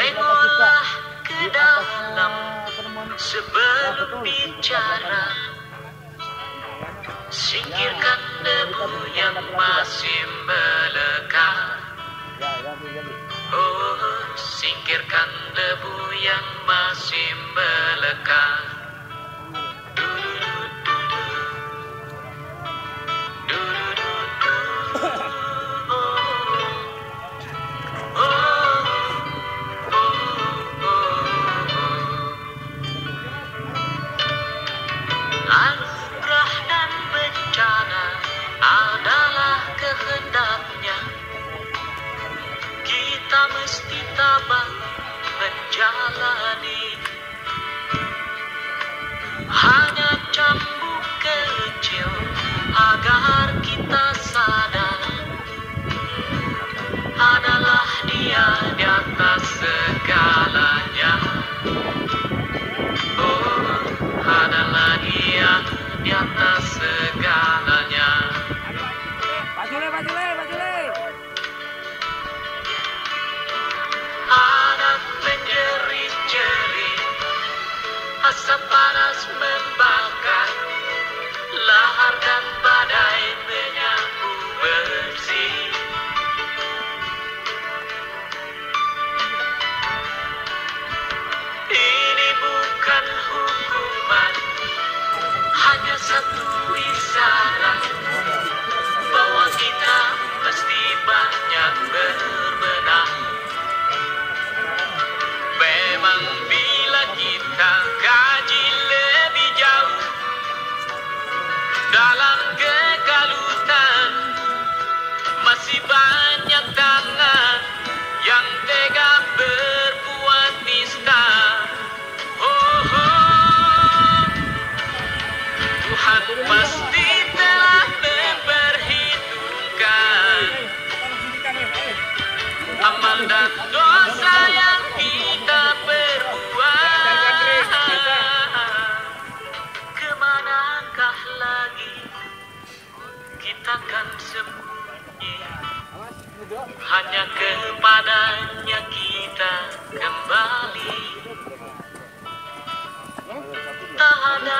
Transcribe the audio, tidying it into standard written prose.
Tengoklah ke dalam sebelum bicara. Singkirkan debu yang masih melekat. Oh, singkirkan debu yang masih melekat. Anugerah dan bencana adalah kehendaknya. Kita mesti tabah menjalani. Hanya cambuk kecil agar kita sadar, adalah Dia di atas segalanya. Oh, adalah Dia di atas segalanya. Ada menjerit-jerit, asap panas membakar, lahar dan badai menyapu bersih. Ini bukan hukuman, hanya satu isyarat bahwa kita mesti banyak berbenah. Memang bila kita kaji lebih jauh dalam kekalutan, masih banyak tangan yang tega berbuat nista. Oh, oh. Tuhan pasti telah memperhitungkan amal dan dosa yang kita perbuat. Kemanakah lagi kita kan sembunyi? Hanya kepadanya kita kembali. Tak ada